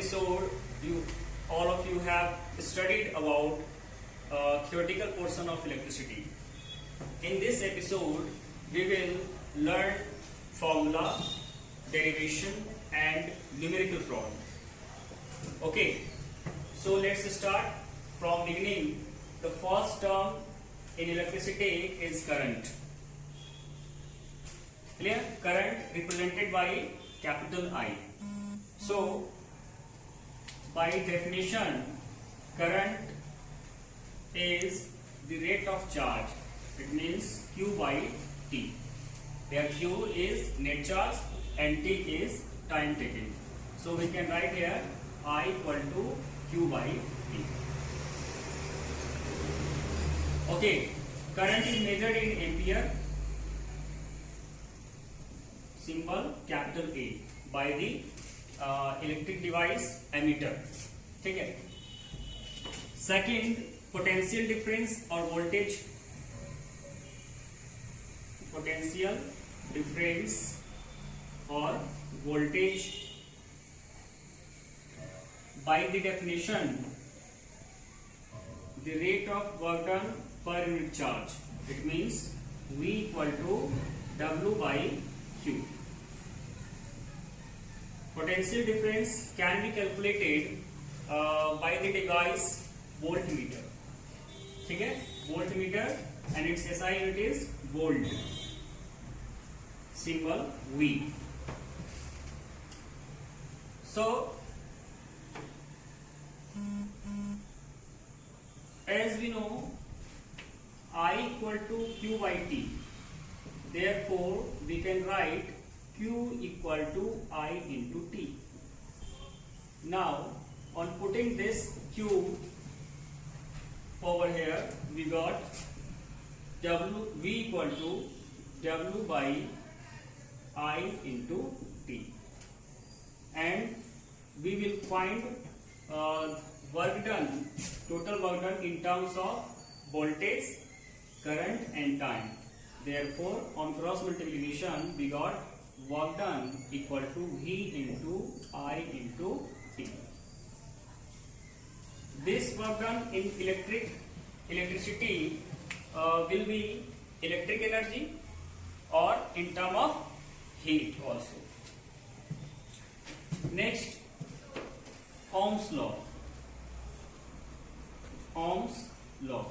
episode, all of you have studied about theoretical portion of electricity. In this episode, we will learn formula, derivation, and numerical problem. Okay, so let's start from beginning. The first term in electricity is current. Clear? Current represented by capital I. So, by definition, current is the rate of charge. It means Q by T. Where Q is net charge and T is time taken. So we can write here I equal to Q by T. Okay, current is measured in ampere, symbol capital A, by the electric device ammeter. Okay. Second, potential difference or voltage. Potential difference or voltage. By the definition, the rate of work done per unit charge. It means V equal to W by Q. Potential difference can be calculated by the device voltmeter. Okay? Voltmeter, and its SI unit is volt. Symbol V. So, as we know, I equal to Q by T. Therefore, we can write Q equal to I into T. Now, on putting this Q over here, we got V equal to W by I into T. And we will find work done, total work done in terms of voltage, current and time. Therefore, on cross multiplication, we got work done equal to V into I into T. This work done in electricity will be electric energy or in term of heat also. Next, Ohm's law. Ohm's law.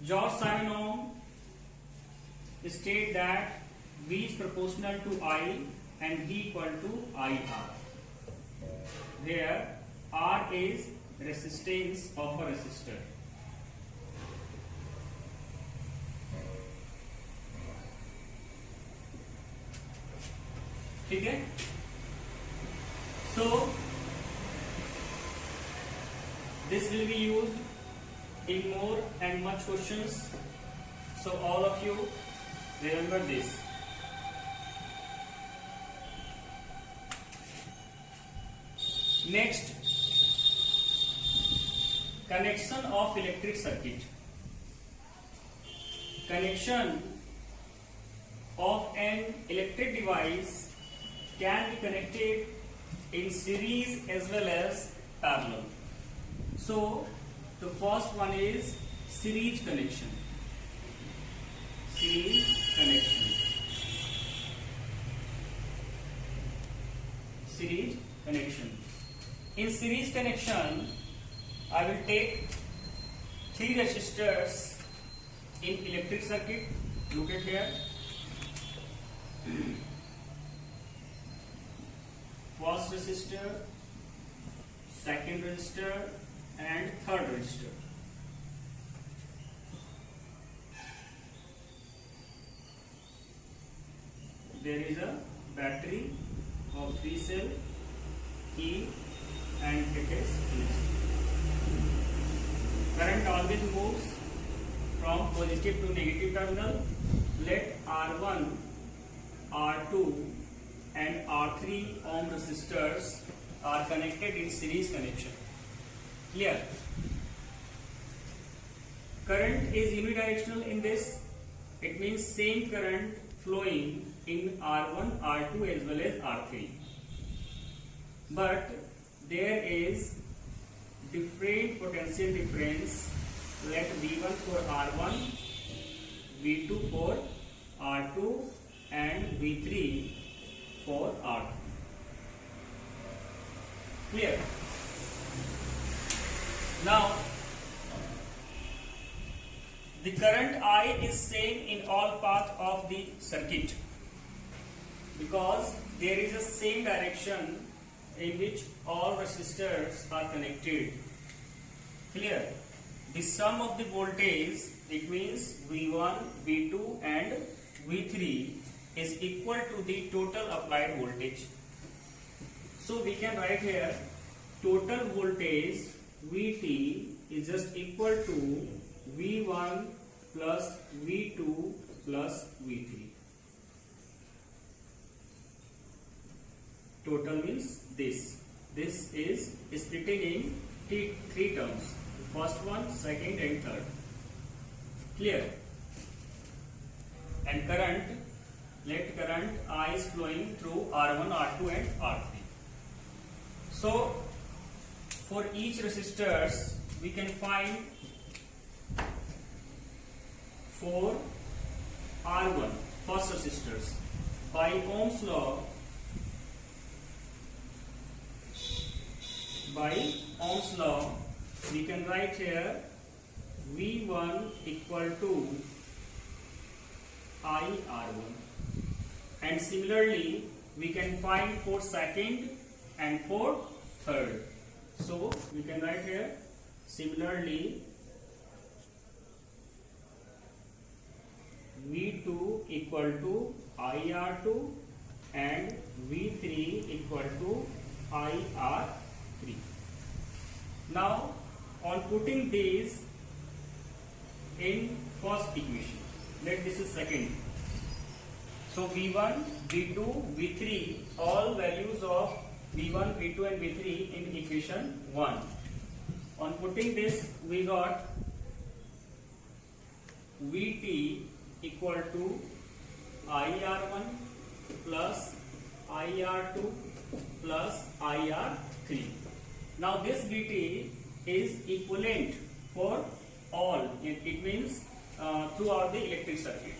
George-Simon Ohm state that V is proportional to I and V equal to IR. Where R is resistance of a resistor. Okay? So, this will be used in more and much questions. So, all of you remember this. Next, connection of electric circuit. Connection of an electric device can be connected in series as well as parallel. So, the first one is series connection. Series connection. Series connection. In series connection, I will take 3 resistors in electric circuit. Look at here. First resistor, second resistor, and third resistor. There is a battery of 3 cell key and it is finished. Current always moves from positive to negative terminal. Let R1, R2 and R3 ohm resistors are connected in series connection. Clear? Current is unidirectional in this. It means same current flowing in R1, R2 as well as R3. But there is different potential difference. Let V1 for R1, V2 for R2 and V3 for R3. Clear? Now, the current I is same in all paths of the circuit because there is a same direction in which all resistors are connected. Clear? The sum of the voltage, it means V1, V2 and V3 is equal to the total applied voltage. So we can write here total voltage Vt is just equal to V1 plus V2 plus V3. Total means this. This is splitting in three terms. First one, second and third. Clear? And current, let current I is flowing through R1, R2 and R3. So, for each resistors, we can find for R1, first resistors, by Ohm's law, we can write here V1 equal to IR1, and similarly we can find for second and for third. So we can write here similarly V2 equal to IR2 and V3 equal to IR3. Now on putting these in first equation, let this is second. So V1, V2, V3, all values of V1, V2 and V3 in equation 1. On putting this, we got Vt equal to IR1 plus IR2 plus IR3. Now this Vt is equivalent for all, it means throughout the electric circuit.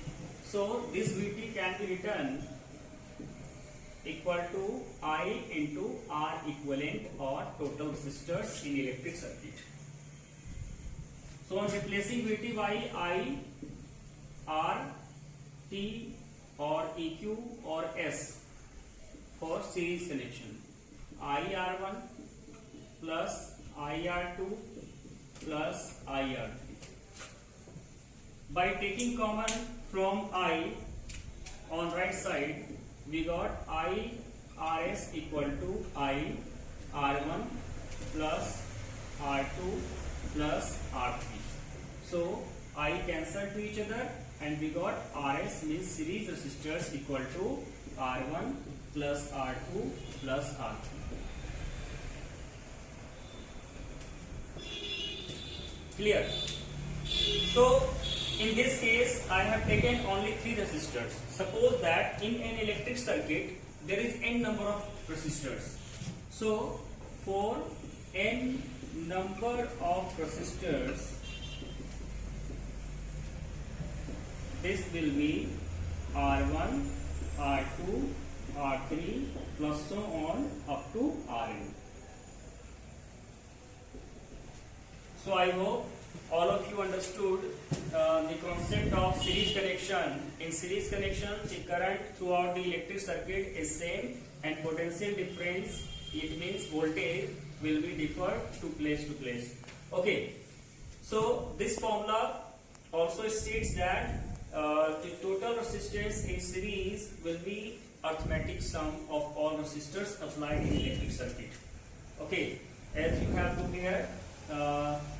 So this Vt can be written equal to I into R equivalent or total resistors in electric circuit. So on replacing Vt by I, R, T or EQ or S for series connection, IR1 plus IR2 plus IR3. By taking common from I on right side, we got I Rs equal to I R1 plus R2 plus R3. So I cancel to each other and we got Rs means series resistors equal to R1 plus R2 plus R3. Clear? So in this case I have taken only 3 resistors. Suppose that in an electric circuit there is n number of resistors. So for n number of resistors, this will be R1, R2, R3 plus so on up to Rn. So I hope all of you understood the concept of series connection. In series connection, the current throughout the electric circuit is same and potential difference, it means voltage, will be differ to place. Okay, so this formula also states that the total resistance in series will be arithmetic sum of all resistors applied in electric circuit. Okay, as you have to here,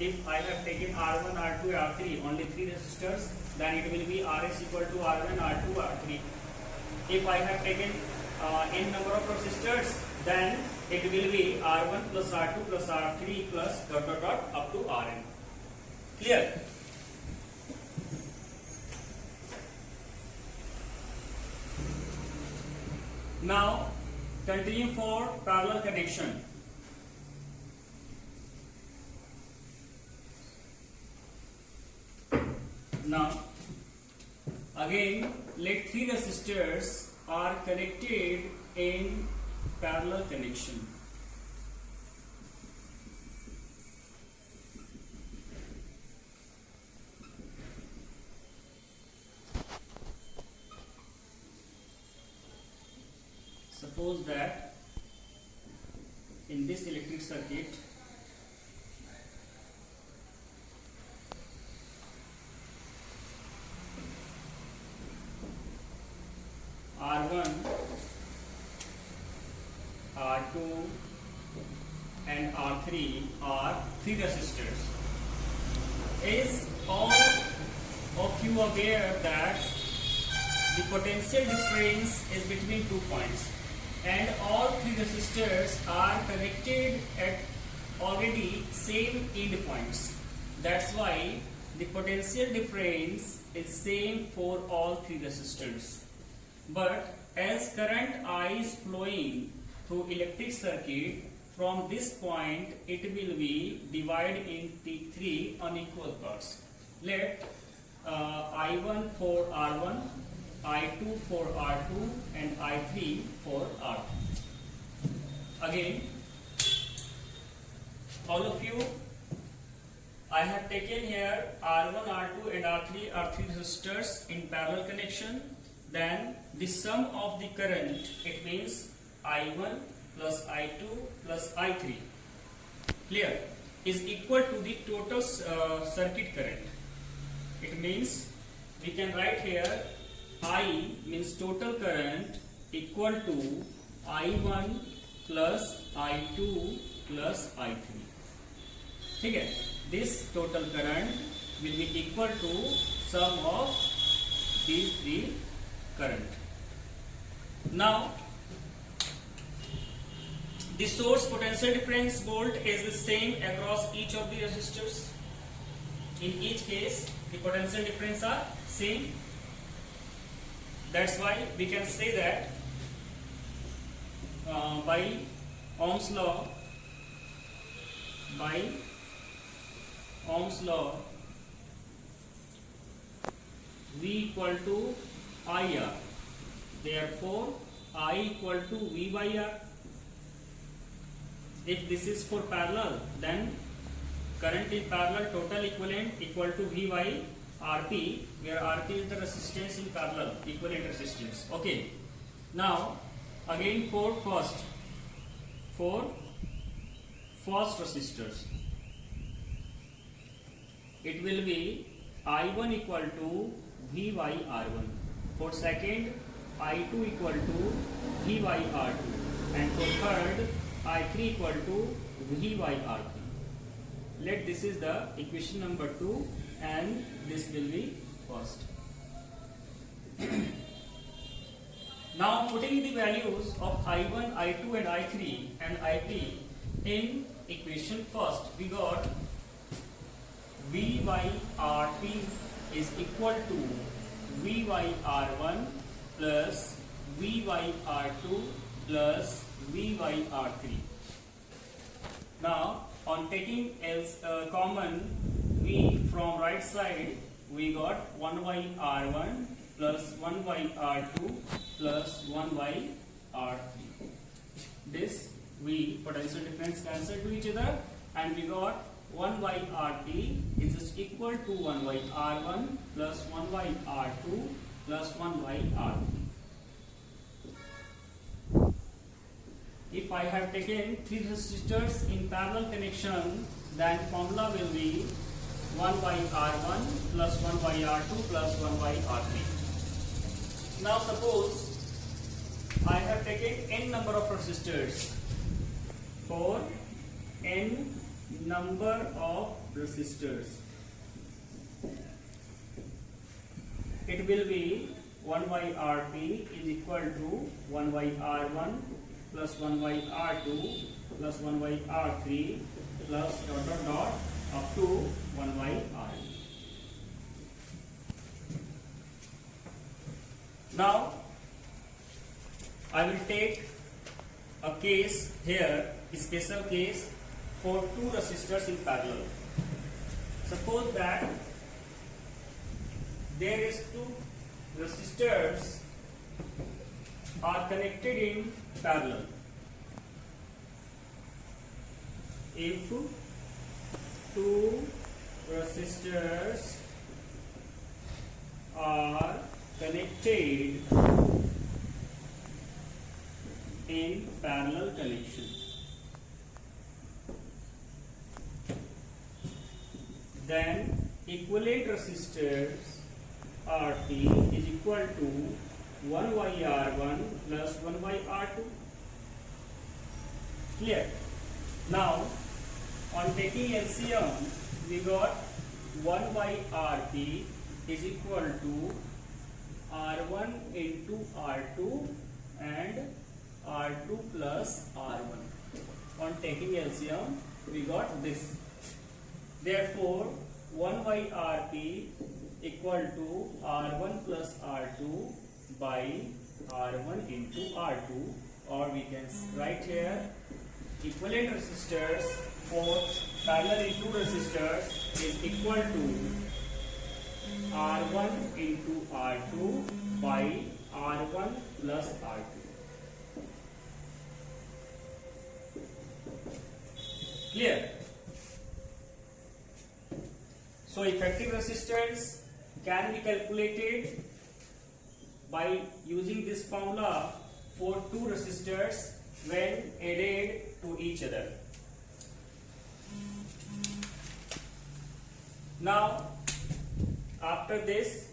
if I have taken R1, R2, R3, only 3 resistors, then it will be Rs equal to R1, R2, R3. If I have taken n number of resistors, then it will be R1 plus R2 plus R3 plus dot dot dot up to Rn. Clear? Now continue for parallel connection. Now again let three resistors are connected in parallel connection. Suppose that in this electric circuit R1, R2 and R3 are three resistors. Is all of you aware that the potential difference is between 2 points and all three resistors are connected at already same end points? That's why the potential difference is same for all three resistors. But as current I is flowing through electric circuit, from this point it will be divided into three unequal parts. Let I1 for R1, I2 for R2 and I3 for R3. Again, all of you, I have taken here R1, R2 and R3 are three resistors in parallel connection. Then the sum of the current, it means I1 plus I2 plus I3, clear, is equal to the total circuit current. It means we can write here I means total current equal to I1 plus I2 plus I3. Okay, this total current will be equal to sum of these three current. Now the source potential difference volt is the same across each of the resistors. In each case the potential difference are same. That's why we can say that by Ohm's law, V equal to IR. Therefore, I equal to V by R. If this is for parallel, then current in parallel total equivalent equal to V by RP, where RP is the resistance in parallel, equivalent resistance. Okay. Now, again for first resistors, it will be I1 equal to V by R1. For second, I2 equal to V by R2. And for third, I3 equal to V by R3. Let this is the equation number 2 and this will be first. Now putting the values of I1, I2 and I3 and IP in equation first, we got V by RP is equal to V by R1 plus V by R2 plus V by R3. Now on taking as common V from right side, we got 1 by R1 plus 1 by R2 plus 1 by R3. This V potential difference cancel to each other and we got 1 by RT is just equal to 1 by R1 plus 1 by R2 plus 1 by R3. If I have taken three resistors in parallel connection, then formula will be 1 by R1 plus 1 by R2 plus 1 by R3. Now suppose I have taken n number of resistors. For n number of resistors, it will be 1 by RT is equal to 1 by R1 plus 1 by R2 plus 1 by R3 plus dot dot dot up to 1 by R. Now I will take a case here, a special case for two resistors in parallel. Suppose that there is two resistors are connected in parallel. If two resistors are connected in parallel connection, then equivalent resistors RT is equal to 1 by R1 plus 1 by R2. Clear? Now, on taking LCM, we got 1 by RT is equal to R1 into R2 and R2 plus R1. On taking LCM, we got this. Therefore, 1 by RT equal to R1 plus R2 by R1 into R2, or we can write here equivalent resistors for parallel into resistors is equal to R1 into R2 by R1 plus R2. Clear? So effective resistance can be calculated by using this formula for two resistors when added to each other. Now, after this,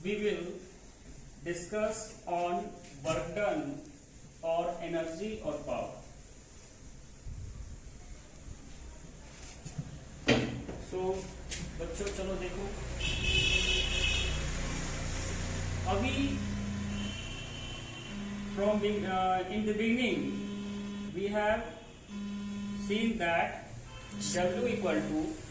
we will discuss on work done or energy or power. So, बच्चों चलो देखो, अभी from in the beginning we have seen that W equal to